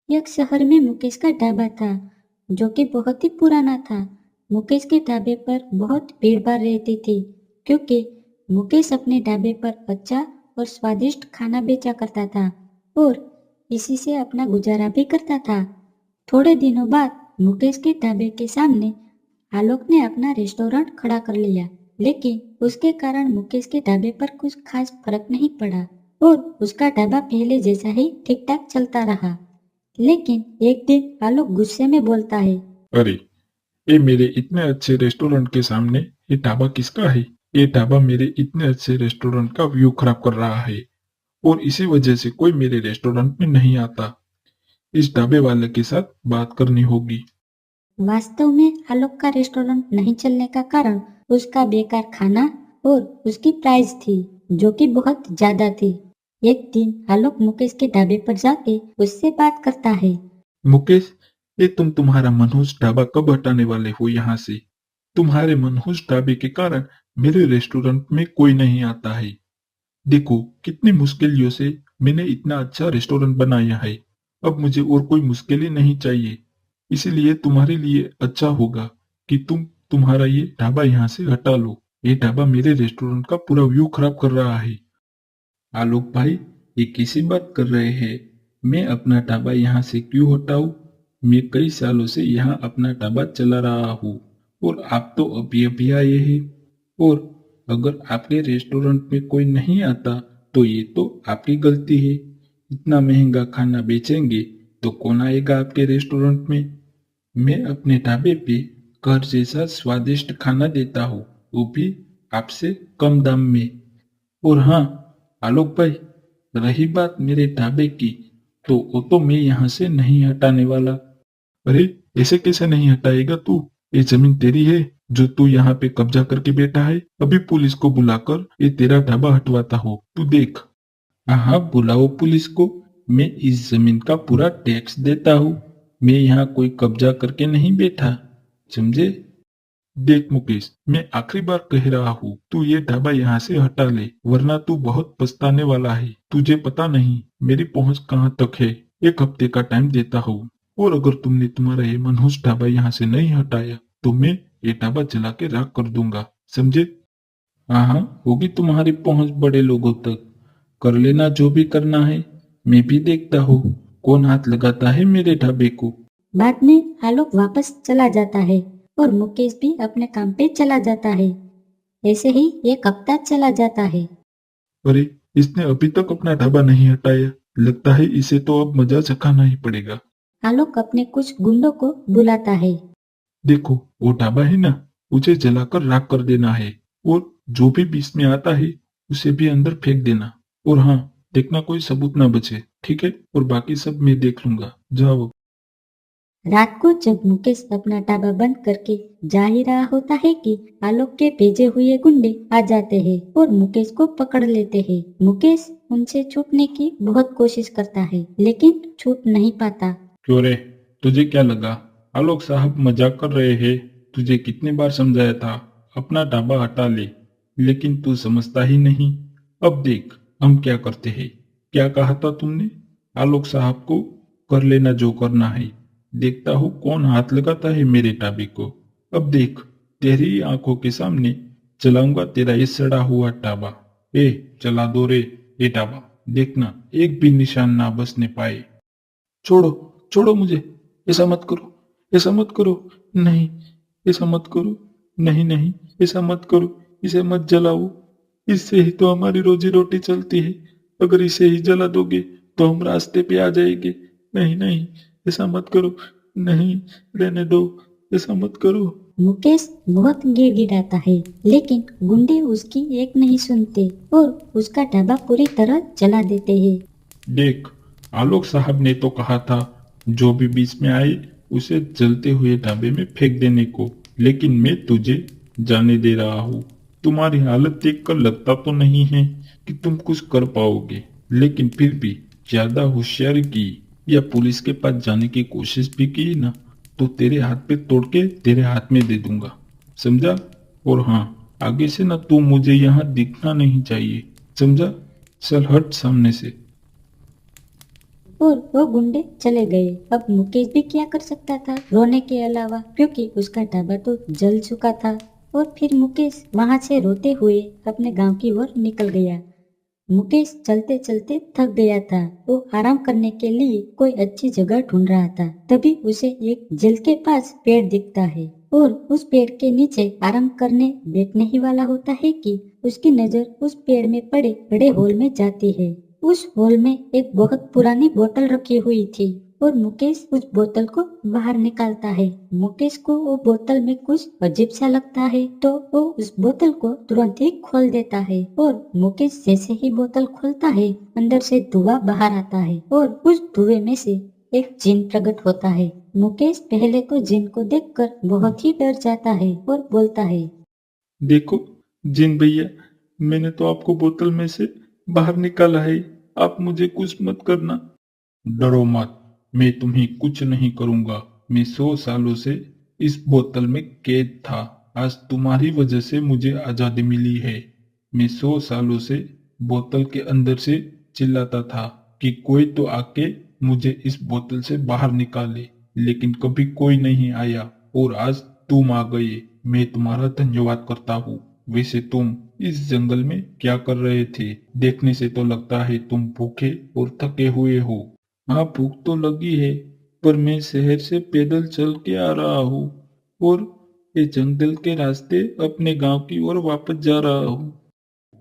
एक शहर में मुकेश का ढाबा था, जो कि बहुत ही पुराना था। मुकेश के ढाबे पर बहुत भीड़-भाड़ रहती थी, क्योंकि मुकेश अपने ढाबे पर अच्छा और स्वादिष्ट खाना बेचा करता था और इसी से अपना गुजारा भी करता था। थोड़े दिनों बाद मुकेश के ढाबे के सामने आलोक ने अपना रेस्टोरेंट खड़ा कर लिया, लेकिन उसके कारण मुकेश के ढाबे पर कुछ खास फर्क नहीं पड़ा और उसका ढाबा पहले जैसा ही ठीक-ठाक चलता रहा। लेकिन एक दिन आलोक गुस्से में बोलता है। अरे, ये मेरे इतने अच्छे रेस्टोरेंट के सामने ये ढाबा किसका है? ये ढाबा मेरे इतने अच्छे रेस्टोरेंट का व्यू खराब कर रहा है और इसी वजह से कोई मेरे रेस्टोरेंट में नहीं आता। इस ढाबे वाले के साथ बात करनी होगी। वास्तव में आलोक का रेस्टोरेंट नहीं चलने का कारण उसका बेकार खाना और उसकी प्राइस थी, जो कि बहुत ज्यादा थी। एक दिन आलोक मुकेश के ढाबे पर जाके उससे बात करता है। मुकेश, ये तुम्हारा मनहूस ढाबा कब हटाने वाले हो यहाँ से? तुम्हारे मनहूस ढाबे के कारण मेरे रेस्टोरेंट में कोई नहीं आता है। देखो, कितनी मुश्किलों से मैंने इतना अच्छा रेस्टोरेंट बनाया है। अब मुझे और कोई मुश्किलें नहीं चाहिए। इसीलिए तुम्हारे लिए अच्छा होगा कि तुम्हारा ये ढाबा यहाँ से हटा लो। ये ढाबा मेरे रेस्टोरेंट का पूरा व्यू खराब कर रहा है। आलोक भाई, ये कैसी बात कर रहे हैं? मैं अपना ढाबा यहाँ से क्यों हटाऊं? मैं कई सालों से यहाँ अपना ढाबा चला रहा हूँ और आप तो अभी अभी आए हैं। और अगर आपके रेस्टोरेंट में कोई नहीं आता तो ये तो आपकी गलती है। इतना महंगा खाना बेचेंगे तो कौन आएगा आपके रेस्टोरेंट में? मैं अपने ढाबे पे घर जैसा स्वादिष्ट खाना देता हूँ, वो भी आपसे कम दाम में। और हाँ, आलोक भाई, रही बात मेरे ढाबे की, तो वो तो मैं यहाँ से नहीं हटाने वाला। अरे, ऐसे कैसे नहीं हटाएगा तू? ये जमीन तेरी है जो तू यहाँ पे कब्जा करके बैठा है। अभी पुलिस को बुलाकर ये तेरा ढाबा हटवाता हो, तू देख। हाँ हाँ, बुलाओ पुलिस को। मैं इस जमीन का पूरा टैक्स देता हूँ। मैं यहाँ कोई कब्जा करके नहीं बैठा, समझे? देख मुकेश, मैं आखिरी बार कह रहा हूँ, तू ये ढाबा यहाँ से हटा ले, वरना तू बहुत पछताने वाला है। तुझे पता नहीं मेरी पहुँच कहाँ तक है। 1 हफ्ते का टाइम देता हूँ, और अगर तुमने तुम्हारा ये मनहूस ढाबा यहाँ से नहीं हटाया तो मैं ये ढाबा जला के राख कर दूंगा, समझे? हाँ हाँ, होगी तुम्हारी पहुँच बड़े लोगों तक। कर लेना जो भी करना है। मैं भी देखता हूँ कौन हाथ लगाता है मेरे ढाबे को। बाद में आलोक वापस चला जाता है और मुकेश भी अपने काम पे चला जाता है। ऐसे ही एक हफ्ता चला जाता है। अरे, इसने अभी तक अपना ढाबा नहीं हटाया। लगता है इसे तो अब मजा चखाना ही पड़ेगा। आलोक अपने कुछ गुंडों को बुलाता है। देखो, वो ढाबा है ना, उसे जलाकर राख कर देना है। और जो भी बीच में आता है उसे भी अंदर फेंक देना। और हाँ, देखना कोई सबूत ना बचे, ठीक है? और बाकी सब मैं देख लूंगा, जाओ। रात को जब मुकेश अपना ढाबा बंद करके जा ही रहा होता है कि आलोक के भेजे हुए गुंडे आ जाते हैं और मुकेश को पकड़ लेते हैं। मुकेश उनसे छूटने की बहुत कोशिश करता है, लेकिन छूट नहीं पाता। क्यों रे, तुझे क्या लगा? आलोक साहब मजाक कर रहे हैं। तुझे कितनी बार समझाया था अपना ढाबा हटा ले, लेकिन तू समझता ही नहीं। अब देख हम क्या करते हैं। क्या कहा था तुमने? आलोक साहब को कर लेना जो करना है। देखता हूँ कौन हाथ लगाता है मेरे ढाबे को। अब देख, तेरी आंखों के सामने चलाऊंगा तेरा ये सड़ा हुआ ढाबा। ए, चला दो रे ये ढाबा। देखना एक भी निशान ना बचने पाए। छोड़ो, छोड़ो मुझे। ऐसा मत करो, ऐसा मत करो। नहीं, ऐसा मत करो। नहीं नहीं, ऐसा मत करो। इसे मत जलाओ। इससे ही तो हमारी रोजी रोटी चलती है। अगर इसे ही जला दोगे तो हम रास्ते पे आ जाएंगे। नहीं नहीं, ऐसा मत करो। नहीं, रहने दो। ऐसा मत करो। मुकेश बहुत गिड़गिड़ाता है, लेकिन गुंडे उसकी एक नहीं सुनते और उसका ढाबा पूरी तरह जला देते हैं। देख, आलोक साहब ने तो कहा था जो भी बीच में आए उसे जलते हुए ढाबे में फेंक देने को, लेकिन मैं तुझे जाने दे रहा हूँ। तुम्हारी हालत देखकर लगता तो नहीं है कि तुम कुछ कर पाओगे, लेकिन फिर भी ज्यादा होशियारी की या पुलिस के पास जाने की कोशिश भी की ना, तो तेरे हाथ पे तोड़ के तेरे हाथ में दे दूंगा, समझा? और हाँ, आगे से ना तू मुझे यहाँ दिखना नहीं चाहिए, समझा? चल हट सामने से। और वो गुंडे चले गए। अब मुकेश भी क्या कर सकता था रोने के अलावा, क्योंकि उसका ढाबा तो जल चुका था। और फिर मुकेश वहां से रोते हुए अपने गांव की ओर निकल गया। मुकेश चलते चलते थक गया था। वो आराम करने के लिए कोई अच्छी जगह ढूंढ रहा था। तभी उसे एक झील के पास पेड़ दिखता है और उस पेड़ के नीचे आराम करने बैठने ही वाला होता है कि उसकी नजर उस पेड़ में पड़े बड़े हॉल में जाती है। उस हॉल में एक बहुत पुरानी बोतल रखी हुई थी और मुकेश उस बोतल को बाहर निकालता है। मुकेश को वो बोतल में कुछ अजीब सा लगता है तो वो उस बोतल को तुरंत ही खोल देता है और मुकेश जैसे ही बोतल खोलता है अंदर से धुआं बाहर आता है और उस धुएं में से एक जिन प्रकट होता है। मुकेश पहले तो जिन को देखकर बहुत ही डर जाता है और बोलता है, देखो जिन भैया, मैंने तो आपको बोतल में से बाहर निकाला है, आप मुझे कुछ मत करना। डरो मत, मैं तुम्हें कुछ नहीं करूंगा। मैं 100 सालों से इस बोतल में कैद था। आज तुम्हारी वजह से मुझे आजादी मिली है। मैं 100 सालों से बोतल के अंदर से चिल्लाता था कि कोई तो आके मुझे इस बोतल से बाहर निकाले, लेकिन कभी कोई नहीं आया और आज तुम आ गए। मैं तुम्हारा धन्यवाद करता हूँ। वैसे तुम इस जंगल में क्या कर रहे थे? देखने से तो लगता है तुम भूखे और थके हुए हो। हाँ, भूख तो लगी है, पर मैं शहर से पैदल चल के आ रहा हूँ और ये जंगल के रास्ते अपने गांव की ओर वापस जा रहा हूँ।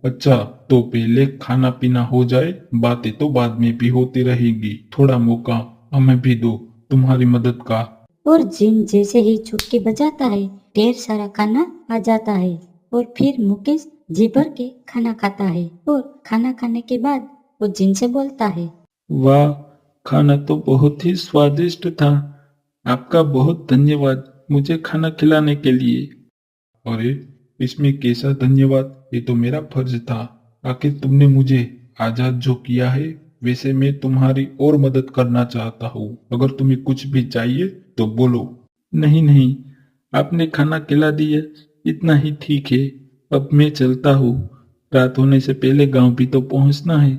अच्छा, तो पहले खाना पीना हो जाए, बातें तो बाद में भी होती रहेगी। थोड़ा मौका हमें भी दो तुम्हारी मदद का। और जिन जैसे ही चुटकी बजाता है ढेर सारा खाना आ जाता है और फिर मुकेश जी भर के खाना खाता है और खाना खाने के बाद वो जिन से बोलता है, वाह, खाना तो बहुत ही स्वादिष्ट था। आपका बहुत धन्यवाद मुझे खाना खिलाने के लिए। अरे, इसमें कैसा धन्यवाद? ये तो मेरा फर्ज था। आखिर तुमने मुझे आजाद जो किया है, वैसे मैं तुम्हारी और मदद करना चाहता हूँ। अगर तुम्हें कुछ भी चाहिए तो बोलो। नहीं नहीं, आपने खाना खिला दिया, इतना ही ठीक है। अब मैं चलता हूँ। रात होने से पहले गांव भी तो पहुंचना है।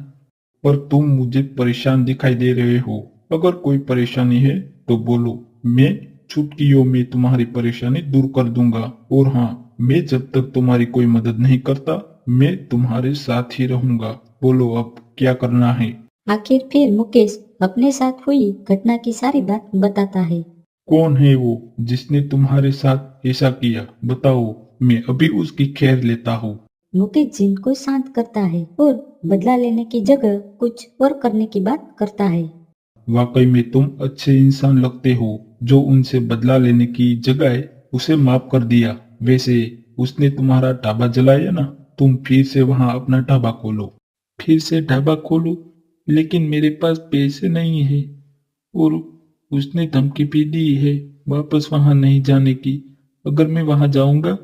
पर तुम मुझे परेशान दिखाई दे रहे हो। अगर कोई परेशानी है तो बोलो, मैं चुटकियों में तुम्हारी परेशानी दूर कर दूंगा। और हाँ, मैं जब तक तुम्हारी कोई मदद नहीं करता, मैं तुम्हारे साथ ही रहूंगा। बोलो अब क्या करना है? आखिर फिर मुकेश अपने साथ हुई घटना की सारी बात बताता है। कौन है वो जिसने तुम्हारे साथ ऐसा किया? बताओ, मैं अभी उसकी खैर लेता हूँ। मुकेश जिन को शांत करता है और बदला लेने की जगह कुछ और करने की बात करता है। वाकई में तुम अच्छे इंसान लगते हो, जो उनसे बदला लेने की जगह उसे माफ कर दिया। वैसे उसने तुम्हारा ढाबा जलाया ना, तुम फिर से वहां अपना ढाबा खोलो। फिर से ढाबा खोलो? लेकिन मेरे पास पैसे नहीं है और उसने धमकी भी दी है वापस वहां नहीं जाने की। अगर मैं वहां जाऊंगा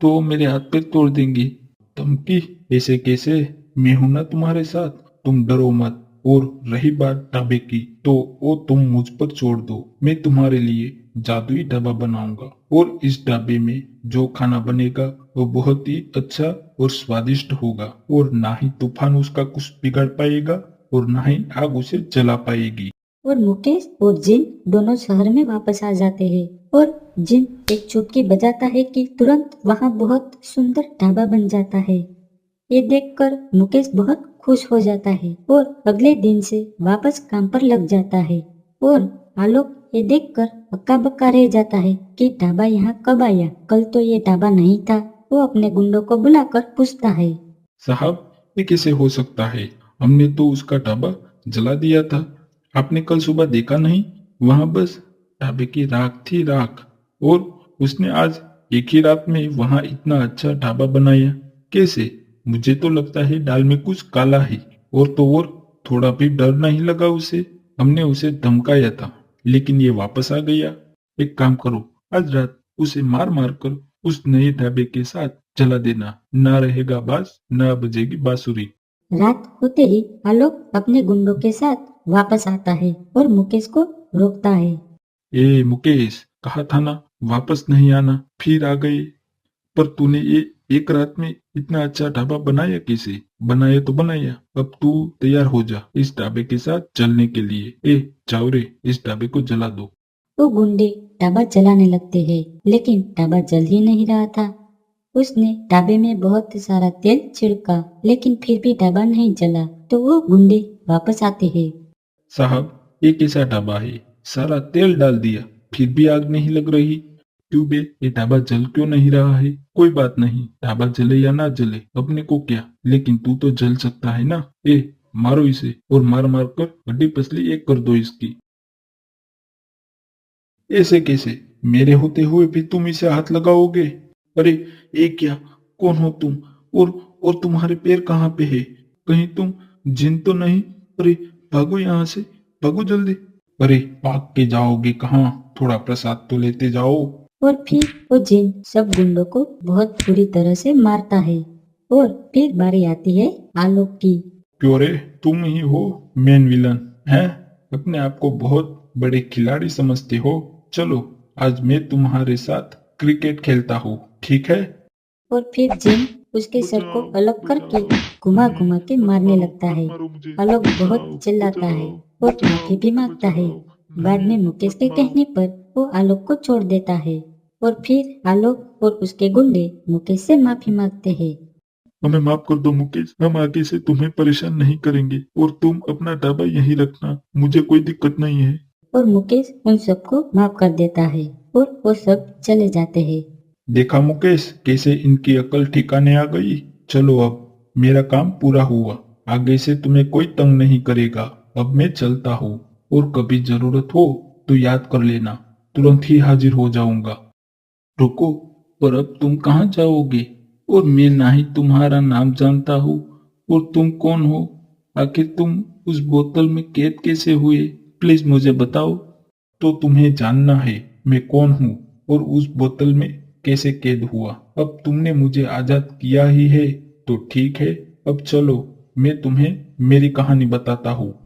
तो वो मेरे हाथ पैर तोड़ देंगे। धमकी? ऐसे कैसे? मैं हूं ना तुम्हारे साथ, तुम डरो मत। और रही बात ढाबे की, तो वो तुम मुझ पर छोड़ दो। मैं तुम्हारे लिए जादुई ढाबा बनाऊंगा और इस ढाबे में जो खाना बनेगा वो बहुत ही अच्छा और स्वादिष्ट होगा, और ना ही तूफान उसका कुछ बिगाड़ पाएगा और ना ही आग उसे जला पाएगी। और मुकेश और जिन दोनों शहर में वापस आ जाते हैं और जिन एक चुटकी बजाता है कि तुरंत वहां बहुत सुंदर ढाबा बन जाता है। ये देखकर मुकेश बहुत खुश हो जाता है और अगले दिन से वापस काम पर लग जाता है। और आलोक ये देखकर हक्का बक्का रह जाता है कि ढाबा यहाँ कब आया, कल तो ये ढाबा नहीं था। वो अपने गुंडों को बुलाकर पूछता है, साहब, ये कैसे हो सकता है? हमने तो उसका ढाबा जला दिया था। आपने कल सुबह देखा नहीं? वहां बस ढाबे की राख थी, राख। और उसने आज एक ही रात में वहां इतना अच्छा ढाबा बनाया। कैसे? मुझे तो लगता है दाल में कुछ काला है। और तो और, थोड़ा भी डर नहीं लगा उसे। हमने उसे धमकाया था, लेकिन ये वापस आ गया। एक काम करो, आज रात उसे मार मार कर उस नए ढाबे के साथ जला देना। ना रहेगा बास, ना बजेगी बांसुरी। रात होते ही आलोक अपने गुंडों के साथ वापस आता है और मुकेश को रोकता है। ए मुकेश, कहा था ना वापस नहीं आना, फिर आ गए। पर तूने ये एक रात में इतना अच्छा ढाबा बनाया किसे? बनाया तो बनाया, अब तू तैयार हो जा इस ढाबे के साथ चलने के लिए। जाओ रे, इस ढाबे को जला दो। वो गुंडे ढाबा जलाने लगते हैं, लेकिन ढाबा जल ही नहीं रहा था। उसने ढाबे में बहुत सारा तेल छिड़का, लेकिन फिर भी ढाबा नहीं जला। तो वो गुंडे वापस आते हैं। साहब, ये कैसा ढाबा है? सारा तेल डाल दिया, फिर भी आग नहीं लग रही। क्यों बे, ये ढाबा जल क्यों नहीं रहा है? कोई बात नहीं, ढाबा जले या ना जले अपने को क्या, लेकिन तू तो जल सकता है ना। मारो इसे, और मार मार कर हड्डी पसली एक कर दो इसकी। ऐसे कैसे? मेरे होते हुए भी तुम इसे हाथ लगाओगे? अरे, ये क्या? कौन हो तुम? और और तुम्हारे पैर कहाँ पे है? कहीं तुम जिन तो नहीं? अरे, भागो यहाँ से, भागो जल्दी। अरे, भाग के जाओगे कहाँ? थोड़ा प्रसाद तो लेते जाओ। और फिर वो जिन सब गुंडों को बहुत बुरी तरह से मारता है। और फिर बारी आती है आलोक की। क्यों रे, तुम ही हो मेन विलन? हैं? अपने आप को बहुत बड़े खिलाड़ी समझते हो? चलो, आज मैं तुम्हारे साथ क्रिकेट खेलता हूँ, ठीक है? और फिर जिन उसके सर को अलग करके घुमा घुमा के मारने लगता है। आलोक बहुत चिल्लाता है और माफी भी मांगता है। बाद में मुकेश के कहने पर वो आलोक को छोड़ देता है। और फिर आलोक और उसके गुंडे मुकेश से माफी मांगते हैं। हमें माफ कर दो मुकेश, हम आगे से तुम्हें परेशान नहीं करेंगे और तुम अपना ढाबा यहीं रखना, मुझे कोई दिक्कत नहीं है। और मुकेश उन सबको माफ कर देता है और वो सब चले जाते हैं। देखा मुकेश, कैसे इनकी अकल ठिकाने आ गई। चलो, अब मेरा काम पूरा हुआ, आगे से तुम्हें कोई तंग नहीं करेगा। अब मैं चलता हूँ, और कभी जरूरत हो तो याद कर लेना, तुरंत ही हाजिर हो जाऊंगा। रुको, पर अब तुम कहाँ जाओगे? और मैं ना ही तुम्हारा नाम जानता हूँ, और तुम कौन हो? आखिर तुम उस बोतल में कैद कैसे हुए? प्लीज मुझे बताओ। तो तुम्हें जानना है मैं कौन हूँ और उस बोतल में कैसे कैद हुआ। अब तुमने मुझे आजाद किया ही है तो ठीक है। अब चलो, मैं तुम्हें मेरी कहानी बताता हूँ।